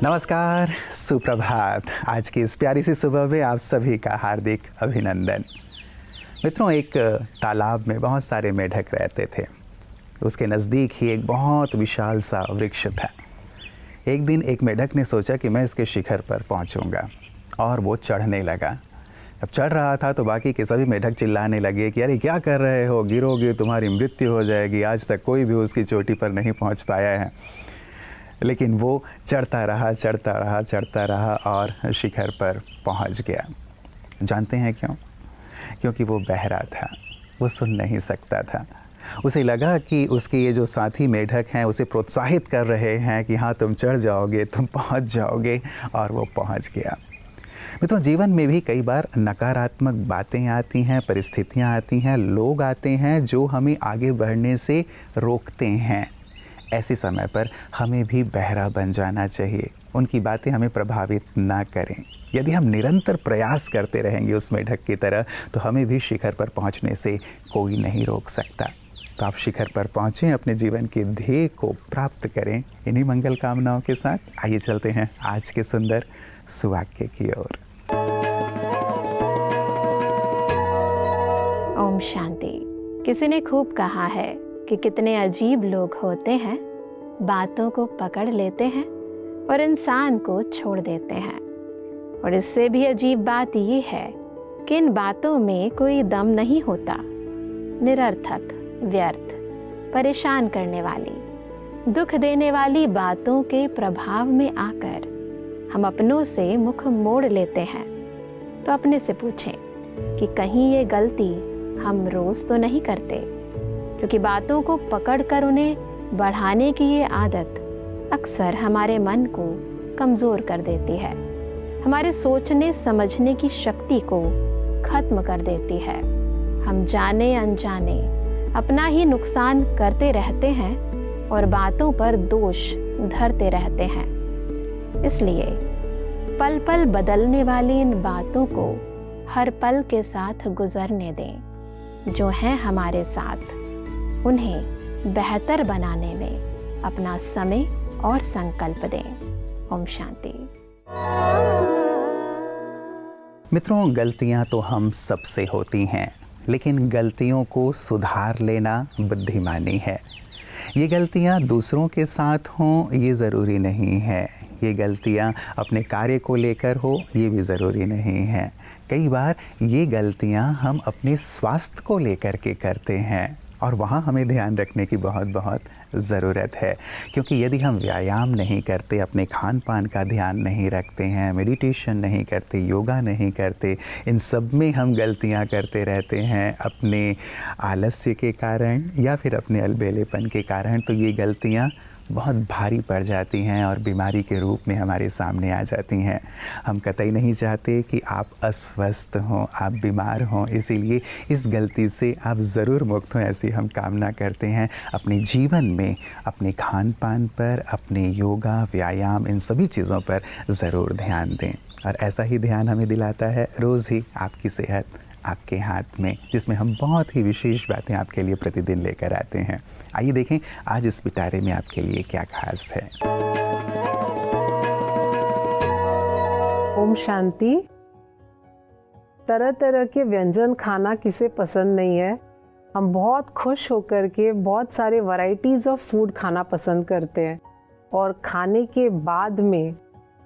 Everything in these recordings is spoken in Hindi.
नमस्कार, सुप्रभात। आज की इस प्यारी सी सुबह में आप सभी का हार्दिक अभिनंदन। मित्रों, एक तालाब में बहुत सारे मेढक रहते थे। उसके नज़दीक ही एक बहुत विशाल सा वृक्ष था। एक दिन एक मेढक ने सोचा कि मैं इसके शिखर पर पहुंचूंगा, और वो चढ़ने लगा। जब चढ़ रहा था तो बाकी के सभी मेढक चिल्लाने लगे कि अरे क्या कर रहे हो, गिरोगे, तुम्हारी मृत्यु हो जाएगी। आज तक कोई भी उसकी चोटी पर नहीं पहुंच पाया है। लेकिन वो चढ़ता रहा और शिखर पर पहुंच गया। जानते हैं क्यों? क्योंकि वो बहरा था, वो सुन नहीं सकता था। उसे लगा कि उसके ये जो साथी मेढक हैं उसे प्रोत्साहित कर रहे हैं कि हाँ, तुम चढ़ जाओगे, तुम पहुंच जाओगे, और वो पहुंच गया। मित्रों, जीवन में भी कई बार नकारात्मक बातें आती हैं, परिस्थितियां आती हैं, लोग आते हैं जो हमें आगे बढ़ने से रोकते हैं। ऐसे समय पर हमें भी बहरा बन जाना चाहिए। उनकी बातें हमें प्रभावित ना करें। यदि हम निरंतर प्रयास करते रहेंगे उस मेढक की तरह, तो हमें भी शिखर पर पहुंचने से कोई नहीं रोक सकता। तो आप शिखर पर पहुँचें, अपने जीवन के ध्येय को प्राप्त करें। इन्हीं मंगल कामनाओं के साथ आइए चलते हैं आज के सुंदर सुवाक्य की ओर। ओम शांति। किसी ने खूब कहा है कि कितने अजीब लोग होते हैं, बातों को पकड़ लेते हैं और इंसान को छोड़ देते हैं। और इससे भी अजीब बात ये है कि इन बातों में कोई दम नहीं होता। निरर्थक, व्यर्थ, परेशान करने वाली, दुख देने वाली बातों के प्रभाव में आकर हम अपनों से मुख मोड़ लेते हैं। तो अपने से पूछें कि कहीं ये गलती हम रोज तो नहीं करते, क्योंकि बातों को पकड़कर उन्हें बढ़ाने की ये आदत अक्सर हमारे मन को कमज़ोर कर देती है, हमारे सोचने समझने की शक्ति को खत्म कर देती है। हम जाने अनजाने अपना ही नुकसान करते रहते हैं और बातों पर दोष धरते रहते हैं। इसलिए पल पल बदलने वाली इन बातों को हर पल के साथ गुजरने दें। जो हैं हमारे साथ, उन्हें बेहतर बनाने में अपना समय और संकल्प दें। ओम शांति। मित्रों, गलतियां तो हम सबसे होती हैं, लेकिन गलतियों को सुधार लेना बुद्धिमानी है। ये गलतियां दूसरों के साथ हों ये ज़रूरी नहीं है। ये गलतियां अपने कार्य को लेकर हो ये भी ज़रूरी नहीं है। कई बार ये गलतियां हम अपने स्वास्थ्य को लेकर के करते हैं, और वहाँ हमें ध्यान रखने की बहुत ज़रूरत है। क्योंकि यदि हम व्यायाम नहीं करते, अपने खान पान का ध्यान नहीं रखते हैं, मेडिटेशन नहीं करते, योगा नहीं करते, इन सब में हम गलतियाँ करते रहते हैं अपने आलस्य के कारण या फिर अपने अलबेलेपन के कारण, तो ये गलतियाँ बहुत भारी पड़ जाती हैं और बीमारी के रूप में हमारे सामने आ जाती हैं। हम कतई नहीं चाहते कि आप अस्वस्थ हों, आप बीमार हों, इसीलिए इस गलती से आप ज़रूर मुक्त हों, ऐसी हम कामना करते हैं। अपने जीवन में अपने खान पान पर, अपने योगा, व्यायाम, इन सभी चीज़ों पर ज़रूर ध्यान दें। और ऐसा ही ध्यान हमें दिलाता है रोज़ ही आपकी सेहत आपके हाथ में, जिसमें हम बहुत ही विशेष बातें आपके लिए प्रतिदिन लेकर आते हैं। आइए देखें आज इस पिटारे में आपके लिए क्या खास है। ओम शांति। तरह तरह के व्यंजन खाना किसे पसंद नहीं है। हम बहुत खुश होकर के बहुत सारे वैरायटीज़ ऑफ फूड खाना पसंद करते हैं, और खाने के बाद में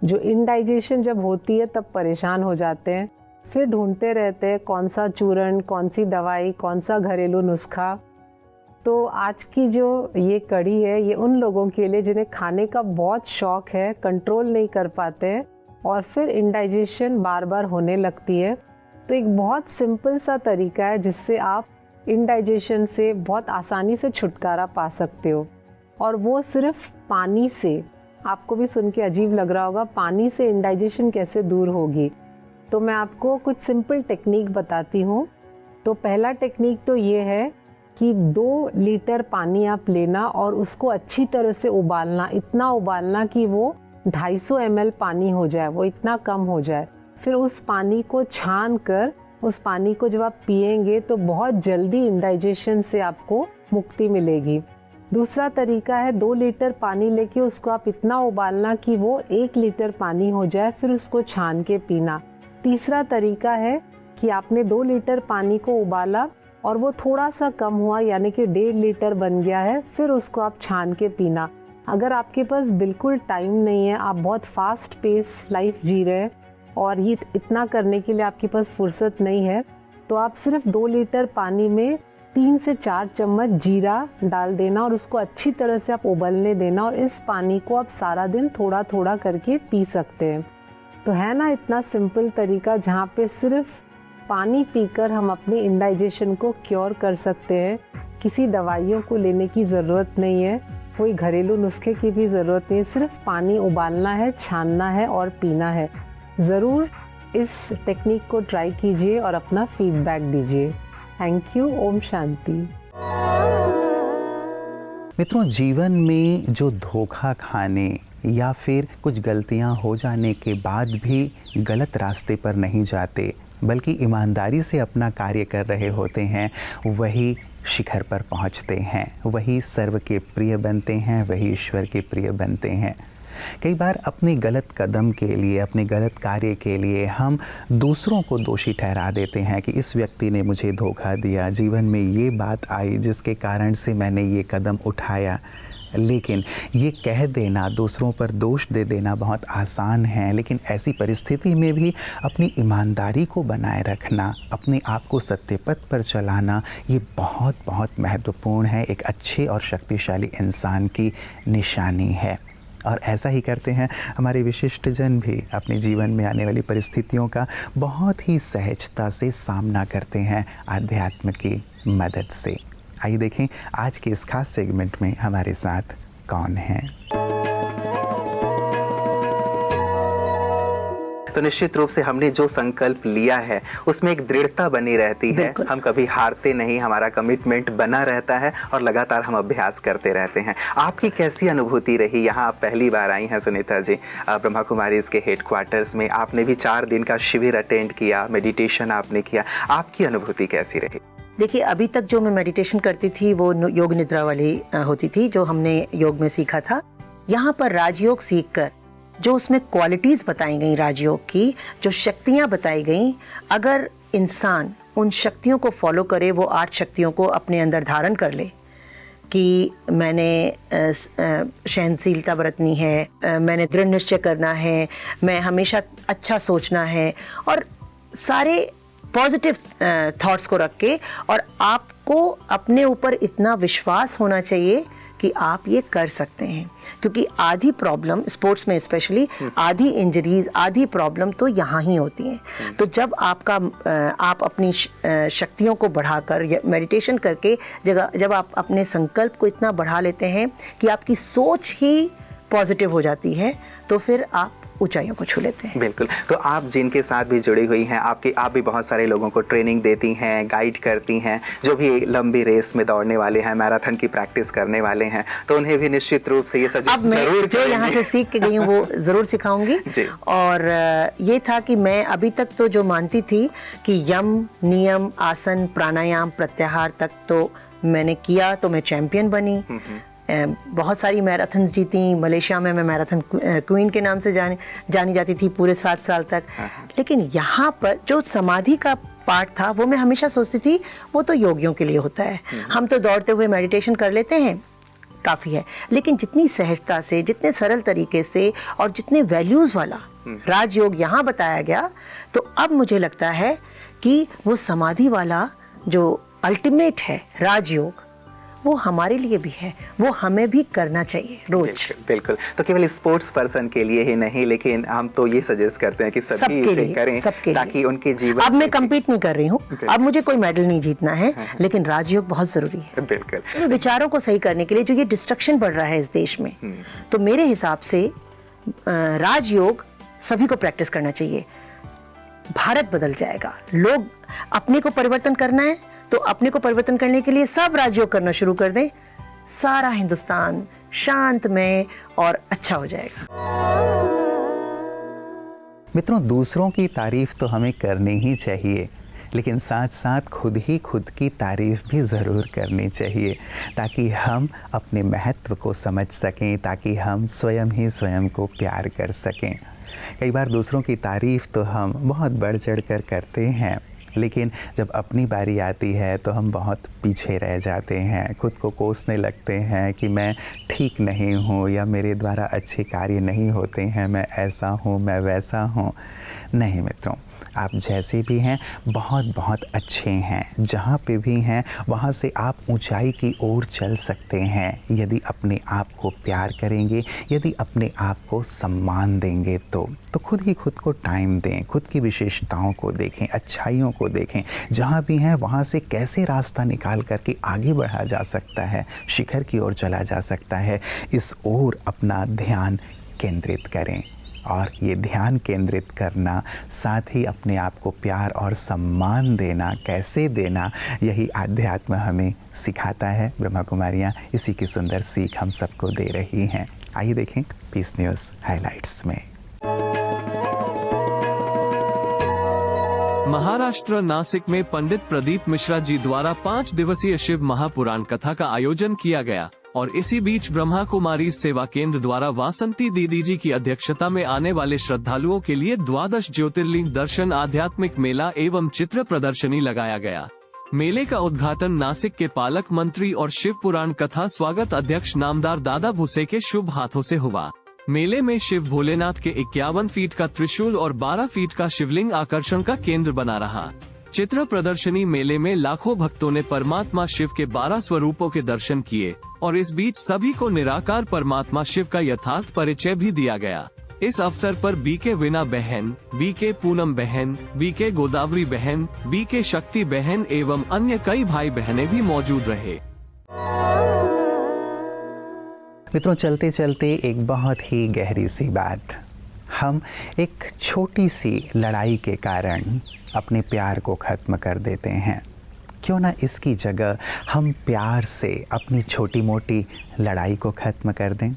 जो इंडाइजेशन जब होती है तब परेशान हो जाते हैं। फिर ढूंढते रहते हैं कौन सा चूर्ण, कौन सी दवाई, कौन सा घरेलू नुस्खा। तो आज की जो ये कड़ी है ये उन लोगों के लिए जिन्हें खाने का बहुत शौक़ है, कंट्रोल नहीं कर पाते हैं और फिर इंडाइजेशन बार बार होने लगती है। तो एक बहुत सिंपल सा तरीका है जिससे आप इंडाइजेशन से बहुत आसानी से छुटकारा पा सकते हो, और वो सिर्फ पानी से। आपको भी सुन के अजीब लग रहा होगा, पानी से इंडाइजेशन कैसे दूर होगी। तो मैं आपको कुछ सिंपल टेक्निक बताती हूँ। तो पहला टेक्निक तो ये है कि 2 लीटर पानी आप लेना और उसको अच्छी तरह से उबालना, इतना उबालना कि वो 250 ml पानी हो जाए, वो इतना कम हो जाए। फिर उस पानी को छान कर उस पानी को जब आप पिएंगे तो बहुत जल्दी इंडाइजेशन से आपको मुक्ति मिलेगी। दूसरा तरीका है 2 लीटर पानी लेके उसको आप इतना उबालना कि वो 1 लीटर पानी हो जाए, फिर उसको छान के पीना। तीसरा तरीका है कि आपने 2 लीटर पानी को उबाला और वो थोड़ा सा कम हुआ, यानी कि 1.5 लीटर बन गया है, फिर उसको आप छान के पीना। अगर आपके पास बिल्कुल टाइम नहीं है, आप बहुत फास्ट पेस लाइफ जी रहे हैं और ये इतना करने के लिए आपके पास फुर्सत नहीं है, तो आप सिर्फ 2 लीटर पानी में 3 से 4 चम्मच जीरा डाल देना और उसको अच्छी तरह से आप उबलने देना, और इस पानी को आप सारा दिन थोड़ा थोड़ा करके पी सकते हैं। तो है ना इतना सिंपल तरीका जहाँ पे सिर्फ पानी पीकर हम अपने इंडाइजेशन को क्योर कर सकते हैं। किसी दवाइयों को लेने की ज़रूरत नहीं है, कोई घरेलू नुस्खे की भी ज़रूरत नहीं है, सिर्फ पानी उबालना है, छानना है और पीना है। ज़रूर इस टेक्निक को ट्राई कीजिए और अपना फीडबैक दीजिए। Thank you. ओम शांति। मित्रों, जीवन में जो धोखा खाने या फिर कुछ गलतियां हो जाने के बाद भी गलत रास्ते पर नहीं जाते, बल्कि ईमानदारी से अपना कार्य कर रहे होते हैं, वही शिखर पर पहुंचते हैं, वही सर्व के प्रिय बनते हैं, वही ईश्वर के प्रिय बनते हैं। कई बार अपने गलत कदम के लिए, अपने गलत कार्य के लिए हम दूसरों को दोषी ठहरा देते हैं कि इस व्यक्ति ने मुझे धोखा दिया, जीवन में ये बात आई जिसके कारण से मैंने ये कदम उठाया। लेकिन ये कह देना, दूसरों पर दोष दे देना बहुत आसान है, लेकिन ऐसी परिस्थिति में भी अपनी ईमानदारी को बनाए रखना, अपने आप को सत्य पथ पर चलाना, ये बहुत बहुत महत्वपूर्ण है, एक अच्छे और शक्तिशाली इंसान की निशानी है। और ऐसा ही करते हैं हमारे विशिष्ट जन भी, अपने जीवन में आने वाली परिस्थितियों का बहुत ही सहजता से सामना करते हैं आध्यात्म की मदद से। आइए देखें आज के इस खास सेगमेंट में हमारे साथ कौन है। तो निश्चित रूप से हमने जो संकल्प लिया है उसमें एक दृढ़ता बनी रहती है, हम कभी हारते नहीं, हमारा कमिटमेंट बना रहता है और लगातार हम अभ्यास करते रहते हैं। आपकी कैसी अनुभूति रही? यहाँ आप पहली बार आई हैं सुनीता जी, ब्रह्मा कुमारी इसके हेडक्वार्टर्स में, आपने भी 4 दिन का शिविर अटेंड किया, मेडिटेशन आपने किया, आपकी अनुभूति कैसी रही? देखिए, अभी तक जो मैं मेडिटेशन करती थी वो योग निद्रा वाली होती थी, जो हमने योग में सीखा था। यहाँ पर राजयोग सीखकर जो उसमें क्वालिटीज़ बताई गई, राजयोग की जो शक्तियाँ बताई गई, अगर इंसान उन शक्तियों को फॉलो करे, वो 8 शक्तियों को अपने अंदर धारण कर ले कि मैंने सहनशीलता बरतनी है, मैंने दृढ़ निश्चय करना है, मैं हमेशा अच्छा सोचना है, और सारे पॉजिटिव थॉट्स को रख के, और आपको अपने ऊपर इतना विश्वास होना चाहिए कि आप ये कर सकते हैं। क्योंकि आधी प्रॉब्लम, स्पोर्ट्स में स्पेशली, आधी इंजरीज, आधी प्रॉब्लम तो यहाँ ही होती हैं। तो जब आप अपनी शक्तियों को बढ़ाकर मेडिटेशन करके जब आप अपने संकल्प को इतना बढ़ा लेते हैं कि आपकी सोच ही पॉजिटिव हो जाती है, तो फिर आप ऊंचाइयों को छू लेते हैं। बिल्कुल। तो आप जिनके साथ भी जुड़ी हुई हैं, आप भी बहुत सारे लोगों को ट्रेनिंग देती हैं, गाइड करती हैं, जो भी लंबी रेस में दौड़ने वाले हैं, मैराथन की प्रैक्टिस करने वाले हैं, तो उन्हें भी निश्चित रूप से ये सजेस्ट जरूर जो यहाँ से सीख के गई हूँ वो जरूर सिखाऊंगी। और ये था कि मैं अभी तक तो जो मानती थी कि यम, नियम, आसन, प्राणायाम, प्रत्याहार तक तो मैंने किया, तो मैं चैंपियन बनी, बहुत सारी मैराथन जीती। मलेशिया में मैं मैराथन क्वीन के नाम से जानी जाती थी पूरे 7 साल तक। लेकिन यहाँ पर जो समाधि का पार्ट था, वो मैं हमेशा सोचती थी वो तो योगियों के लिए होता है, हम तो दौड़ते हुए मेडिटेशन कर लेते हैं, काफ़ी है। लेकिन जितनी सहजता से, जितने सरल तरीके से और जितने वैल्यूज़ वाला राजयोग यहाँ बताया गया, तो अब मुझे लगता है कि वो समाधि वाला जो अल्टीमेट है राजयोग, वो हमारे लिए भी है, वो हमें भी करना चाहिए रोज। बिल्कुल। तो केवल स्पोर्ट्स पर्सन के लिए ही नहीं, लेकिन हम तो ये सजेस्ट करते हैं कि सभी इसे करें ताकि उनके जीवन। अब मैं कम्पीट नहीं कर रही हूँ, अब मुझे कोई मेडल नहीं जीतना है, लेकिन राजयोग बहुत जरूरी है। बिल्कुल। विचारों को सही करने के लिए जो ये डिस्ट्रक्शन बढ़ रहा है इस देश में, तो मेरे हिसाब से राजयोग सभी को प्रैक्टिस करना चाहिए। भारत बदल जाएगा। लोग अपने को परिवर्तन करना है तो अपने को परिवर्तन करने के लिए सब राजयोग करना शुरू कर दें, सारा हिंदुस्तान शांतमय और अच्छा हो जाएगा। मित्रों, दूसरों की तारीफ तो हमें करनी ही चाहिए, लेकिन साथ साथ खुद की तारीफ़ भी ज़रूर करनी चाहिए, ताकि हम अपने महत्व को समझ सकें, ताकि हम स्वयं ही स्वयं को प्यार कर सकें। कई बार दूसरों की तारीफ़ तो हम बहुत बढ़ चढ़ कर करते हैं, लेकिन जब अपनी बारी आती है तो हम बहुत पीछे रह जाते हैं, खुद को कोसने लगते हैं कि मैं ठीक नहीं हूँ या मेरे द्वारा अच्छे कार्य नहीं होते हैं, मैं ऐसा हूँ, मैं वैसा हूँ। नहीं मित्रों, आप जैसे भी हैं बहुत बहुत अच्छे हैं। जहाँ पे भी हैं वहाँ से आप ऊंचाई की ओर चल सकते हैं, यदि अपने आप को प्यार करेंगे, यदि अपने आप को सम्मान देंगे तो खुद ही खुद को टाइम दें, खुद की विशेषताओं को देखें, अच्छाइयों को देखें। जहाँ भी हैं वहाँ से कैसे रास्ता निकाल करके आगे बढ़ा जा सकता है, शिखर की ओर चला जा सकता है, इस ओर अपना ध्यान केंद्रित करें। और ये ध्यान केंद्रित करना, साथ ही अपने आप को प्यार और सम्मान देना, कैसे देना, यही आध्यात्म हमें सिखाता है। ब्रह्मा कुमारियाँ इसी की सुंदर सीख हम सबको दे रही हैं। आइए देखें पीस न्यूज़ हाइलाइट्स में। महाराष्ट्र नासिक में पंडित प्रदीप मिश्रा जी द्वारा 5 दिवसीय शिव महापुराण कथा का आयोजन किया गया और इसी बीच ब्रह्मा कुमारी सेवा केंद्र द्वारा वासंती दीदी जी की अध्यक्षता में आने वाले श्रद्धालुओं के लिए 12 ज्योतिर्लिंग दर्शन आध्यात्मिक मेला एवं चित्र प्रदर्शनी लगाया गया। मेले का उद्घाटन नासिक के पालक मंत्री और शिव पुराण कथा स्वागत अध्यक्ष नामदार दादा भूसे के शुभ हाथों से हुआ। मेले में शिव भोलेनाथ के 51 फीट का त्रिशूल और 12 फीट का शिवलिंग आकर्षण का केंद्र बना रहा। चित्र प्रदर्शनी मेले में लाखों भक्तों ने परमात्मा शिव के 12 स्वरूपों के दर्शन किए और इस बीच सभी को निराकार परमात्मा शिव का यथार्थ परिचय भी दिया गया। इस अवसर पर बीके वीणा बहन, बीके पूनम बहन, बीके गोदावरी बहन, बीके शक्ति बहन एवं अन्य कई भाई बहनें भी मौजूद रहे। मित्रों, चलते चलते एक बहुत ही गहरी सी बात, हम एक छोटी सी लड़ाई के कारण अपने प्यार को ख़त्म कर देते हैं। क्यों ना इसकी जगह हम प्यार से अपनी छोटी मोटी लड़ाई को ख़त्म कर दें।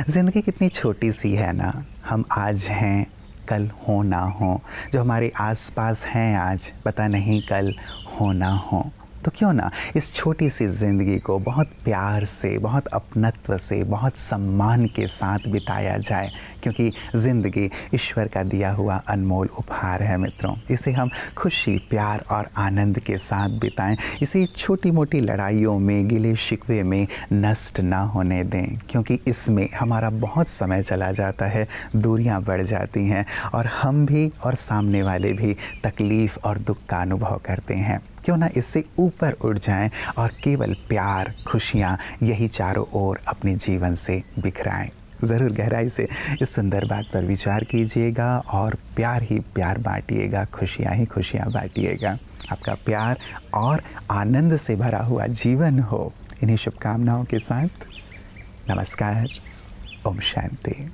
ज़िंदगी कितनी छोटी सी है ना, हम आज हैं कल हो ना हो, जो हमारे आसपास हैं आज पता नहीं कल हो ना हो। तो क्यों ना इस छोटी सी ज़िंदगी को बहुत प्यार से, बहुत अपनत्व से, बहुत सम्मान के साथ बिताया जाए, क्योंकि ज़िंदगी ईश्वर का दिया हुआ अनमोल उपहार है मित्रों। इसे हम खुशी, प्यार और आनंद के साथ बिताएं। इसे छोटी मोटी लड़ाइयों में, गिले शिकवे में नष्ट ना होने दें, क्योंकि इसमें हमारा बहुत समय चला जाता है, दूरियां बढ़ जाती हैं और हम भी और सामने वाले भी तकलीफ़ और दुख का अनुभव करते हैं। क्यों ना इससे ऊपर उठ जाएं और केवल प्यार, खुशियाँ यही चारों ओर अपने जीवन से बिखराएं। ज़रूर गहराई से इस सुंदर बात पर विचार कीजिएगा और प्यार ही प्यार बांटिएगा, खुशियाँ ही खुशियाँ बांटिएगा। आपका प्यार और आनंद से भरा हुआ जीवन हो। इन्हीं शुभकामनाओं के साथ नमस्कार। ओम शांति।